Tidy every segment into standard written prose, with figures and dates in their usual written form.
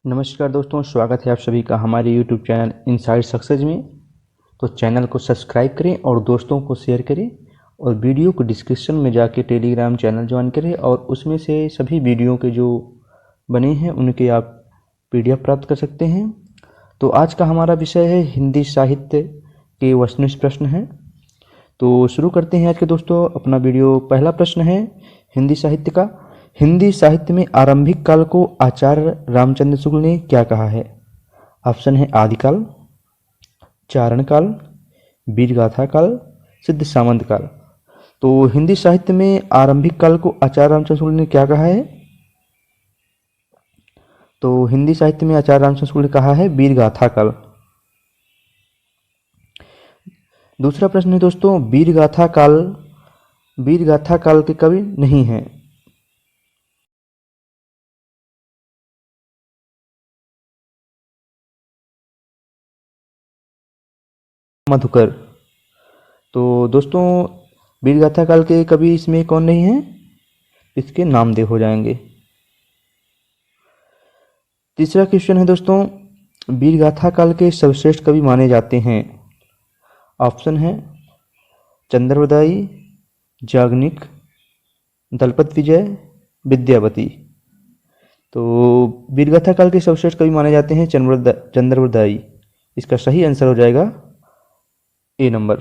नमस्कार दोस्तों, स्वागत है आप सभी का हमारे YouTube चैनल इनसाइड सक्सेस में। तो चैनल को सब्सक्राइब करें और दोस्तों को शेयर करें और वीडियो को डिस्क्रिप्शन में जाके टेलीग्राम चैनल ज्वाइन करें और उसमें से सभी वीडियो के जो बने हैं उनके आप PDF प्राप्त कर सकते हैं। तो आज का हमारा विषय है हिंदी साहित्य के वस्तुनिष्ठ प्रश्न हैं। तो शुरू करते हैं आज के दोस्तों अपना वीडियो। पहला प्रश्न है हिंदी साहित्य का। हिंदी साहित्य में आरंभिक काल को आचार्य रामचंद्र शुक्ल ने क्या कहा है? ऑप्शन है आदिकाल, चारण काल, बीरगाथा काल, सिद्ध सामंत काल। तो हिंदी साहित्य में आरंभिक काल को आचार्य रामचंद्र शुक्ल ने क्या कहा है? तो हिंदी साहित्य में आचार्य रामचंद्र शुक्ल ने कहा है बीरगाथा काल। दूसरा प्रश्न है दोस्तों, बीरगाथा काल के कवि नहीं हैं। मधुकर। तो दोस्तों बीरगाथा काल के कवि इसमें कौन नहीं है? इसके नामदेव हो जाएंगे। तीसरा क्वेश्चन है दोस्तों, बीरगाथा काल के सर्वश्रेष्ठ कवि माने जाते हैं। ऑप्शन है चंद्रवरदाई, याज्ञनिक, दलपत विजय, विद्यावती। तो बीरगाथा काल के सर्वश्रेष्ठ कवि माने जाते हैं चंद्रवरदाई। इसका सही आंसर हो जाएगा ए नंबर।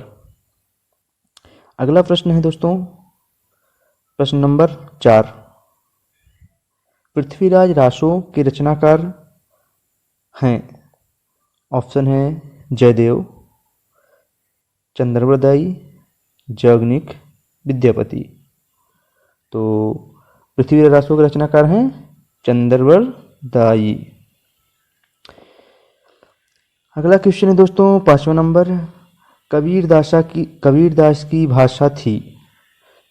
अगला प्रश्न है दोस्तों प्रश्न नंबर 4। पृथ्वीराज रासो के रचनाकार हैं। ऑप्शन है जयदेव, चंद्रवरदाई, याज्ञनिक, विद्यापति। तो पृथ्वीराज रासो के रचनाकार हैं चंद्रवरदाई। अगला क्वेश्चन है दोस्तों 5वां नंबर। कबीरदास की भाषा थी।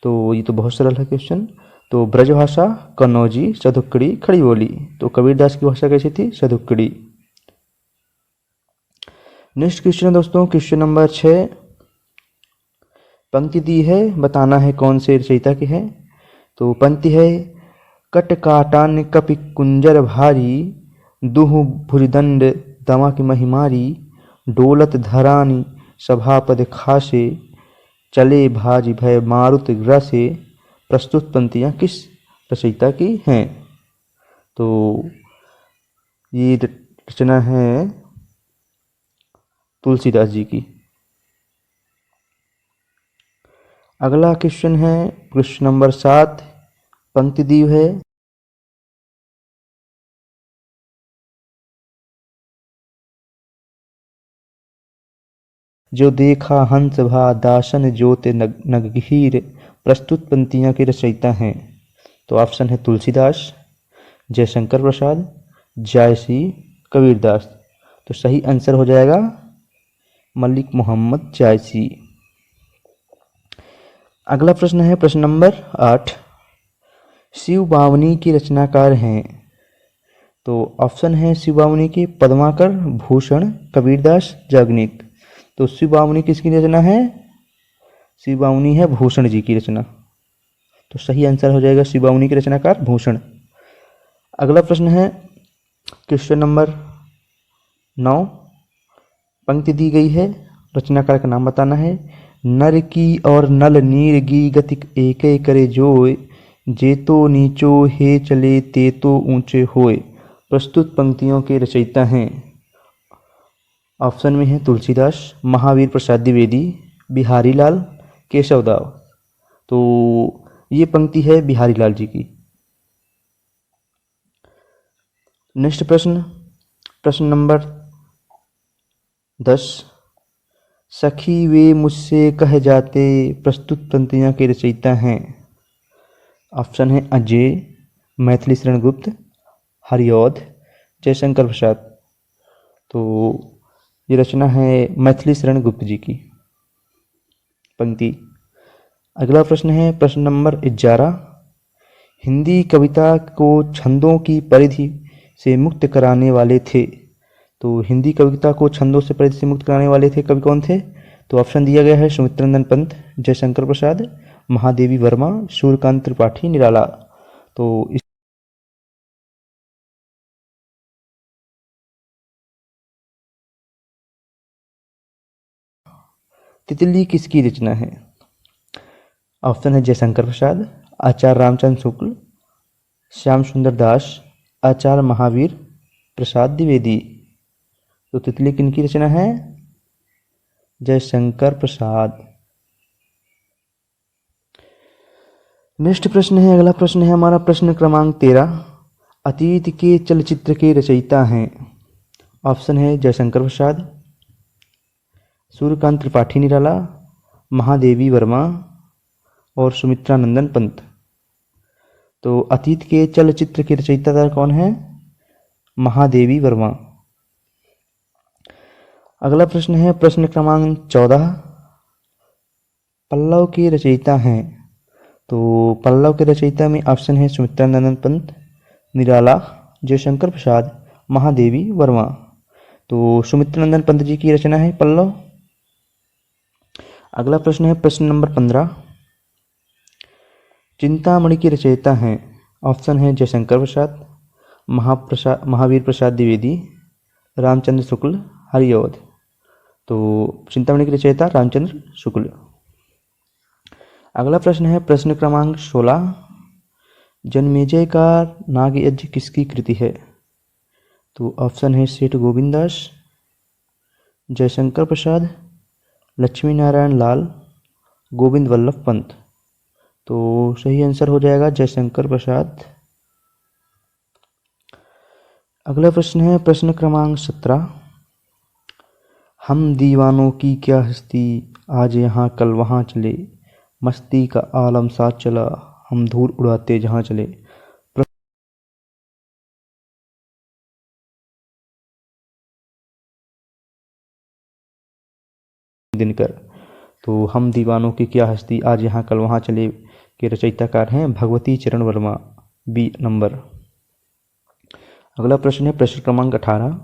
तो ये तो बहुत सरल है क्वेश्चन। तो ब्रजभाषा, कन्नौजी, सदुक्कड़ी, खड़ी बोली। तो कबीरदास की भाषा कैसी थी? सदुक्कड़ी। नेक्स्ट क्वेश्चन है दोस्तों क्वेश्चन नंबर 6। पंक्ति दी है, बताना है कौन से रचयिता की है। तो पंक्ति है, कट काटान कपि कुंजर भारी, दुहु भुजदंड दमा की महिमारी, डोलत धरानी सभापद खासे, चले भाज भय मारुत ग्रसे। प्रस्तुत पंक्तियां किस रचयिता की हैं? तो ये रचना है तुलसीदास जी की। अगला क्वेश्चन है प्रश्न नंबर 7। पंक्ति दी है, जो देखा हंस भा दासन जोत नगहीर। प्रस्तुत पंक्तियां के रचयिता हैं। तो ऑप्शन है तुलसीदास, जयशंकर प्रसाद, जायसी, कबीरदास। तो सही आंसर हो जाएगा मलिक मोहम्मद जायसी। अगला प्रश्न है प्रश्न नंबर 8। शिव बावनी की रचनाकार हैं। तो ऑप्शन है शिव बावनी की पद्माकर, भूषण, कबीरदास, याज्ञनिक। तो शिव बावनी किसकी रचना है? शिव बावनी है भूषण जी की रचना। तो सही आंसर हो जाएगा शिव बावनी की रचनाकार भूषण। अगला प्रश्न है क्वेश्चन नंबर 9। पंक्ति दी गई है, रचनाकार का नाम बताना है। नर की और नल नीर गी गतिक एके करे जोय, जे तो नीचो हे चले ते तो ऊंचे होए। प्रस्तुत पंक्तियों के रचयिता हैं। ऑप्शन में है तुलसीदास, महावीर प्रसाद द्विवेदी, बिहारी लाल, केशवदास। तो ये पंक्ति है बिहारी लाल जी की। नेक्स्ट प्रश्न नंबर 10। सखी वे मुझसे कह जाते। प्रस्तुत पंक्तियां के रचयिता हैं। ऑप्शन है अजय, मैथिली शरण गुप्त, हरिऔध, जयशंकर प्रसाद। तो ये रचना है मैथिली शरण गुप्त जी की पंक्ति। अगला प्रश्न है प्रश्न नंबर 11। हिंदी कविता को छंदों की परिधि से मुक्त कराने वाले थे। तो हिंदी कविता को छंदों से परिधि से मुक्त कराने वाले थे कवि कौन थे? तो ऑप्शन दिया गया है सुमित्रनंदन पंत, जयशंकर प्रसाद, महादेवी वर्मा, सूर्यकांत त्रिपाठी, निराला। तो तितली किसकी रचना है? ऑप्शन है जयशंकर प्रसाद, आचार्य रामचंद्र शुक्ल, श्याम सुंदर दास, आचार्य महावीर प्रसाद द्विवेदी। तो तितली किनकी रचना है? जयशंकर प्रसाद। नेक्स्ट प्रश्न है, अगला प्रश्न है हमारा प्रश्न क्रमांक 13। अतीत के चलचित्र के रचयिता हैं? ऑप्शन है जयशंकर प्रसाद, सूर्यकांत त्रिपाठी निराला, महादेवी वर्मा और सुमित्रा नंदन पंत। तो अतीत के चलचित्र के रचयिता कौन है? महादेवी वर्मा। अगला प्रश्न है प्रश्न क्रमांक 14। पल्लव के रचयिता हैं? तो पल्लव के रचयिता में ऑप्शन है सुमित्रा नंदन पंत, निराला, जयशंकर प्रसाद, महादेवी वर्मा। तो सुमित्रा नंदन पंत जी की रचना है पल्लव। अगला प्रश्न है प्रश्न नंबर 15। चिंतामणि के रचयिता हैं? ऑप्शन है जयशंकर प्रसाद, महावीर प्रसाद द्विवेदी, रामचंद्र शुक्ल, हरिऔध। तो चिंतामणि के रचयिता रामचंद्र शुक्ल। अगला प्रश्न है प्रश्न क्रमांक 16। जन्मेजय का नागयज्ञ किसकी कृति है? तो ऑप्शन है सेठ गोविंद दास, जयशंकर प्रसाद, लक्ष्मी नारायण लाल, गोविंद वल्लभ पंत। तो सही आंसर हो जाएगा जयशंकर प्रसाद। अगला प्रश्न है प्रश्न क्रमांक 17। हम दीवानों की क्या हस्ती, आज यहाँ कल वहाँ चले, मस्ती का आलम साथ चला, हम धूल उड़ाते जहाँ चले। दिनकर। तो हम दीवानों की क्या हस्ती, आज यहाँ कल वहाँ चले के रचयिताकार हैं भगवती चरण वर्मा, बी नंबर। अगला प्रश्न है प्रश्न क्रमांक 18।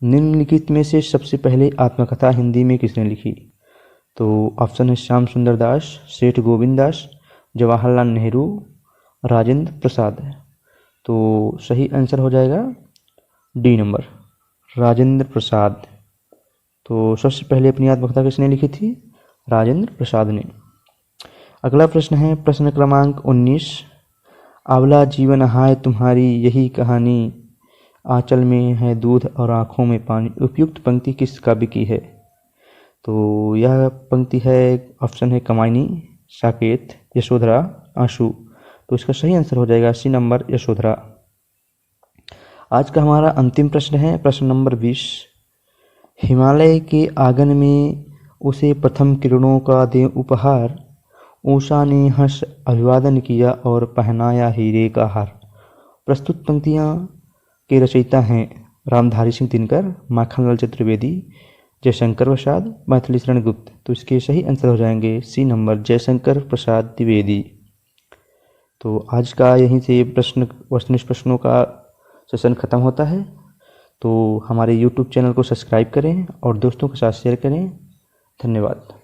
निम्नलिखित में से सबसे पहले आत्मकथा हिंदी में किसने लिखी? तो ऑप्शन है श्याम सुंदर दास, सेठ गोविंद दास, जवाहरलाल नेहरू, राजेंद्र प्रसाद। तो सही आंसर हो जाएगा डी नंबर, राजेंद्र प्रसाद। तो सबसे पहले अपनी आत्मकथा किसने लिखी थी? राजेंद्र प्रसाद ने। अगला प्रश्न है प्रश्न क्रमांक 19। आंवला जीवन हाय तुम्हारी यही कहानी, आंचल में है दूध और आँखों में पानी। उपयुक्त पंक्ति किस काव्य की है? तो यह पंक्ति है, ऑप्शन है कमायनी, साकेत, यशोधरा, आंसू। तो इसका सही आंसर हो जाएगा सी नंबर, यशोधरा। आज का हमारा अंतिम प्रश्न है प्रश्न नंबर 20। हिमालय के आंगन में उसे प्रथम किरणों का दे उपहार, उषा ने हर्ष अभिवादन किया और पहनाया हीरे का हार। प्रस्तुत पंक्तियाँ के रचयिता हैं रामधारी सिंह दिनकर, माखनलाल चतुर्वेदी, जयशंकर प्रसाद, मैथिली शरण गुप्त। तो इसके सही आंसर हो जाएंगे सी नंबर, जयशंकर प्रसाद द्विवेदी। तो आज का यहीं से वस्तुनिष्ठ प्रश्नों का सेशन खत्म होता है। तो हमारे YouTube चैनल को सब्सक्राइब करें और दोस्तों के साथ शेयर करें। धन्यवाद।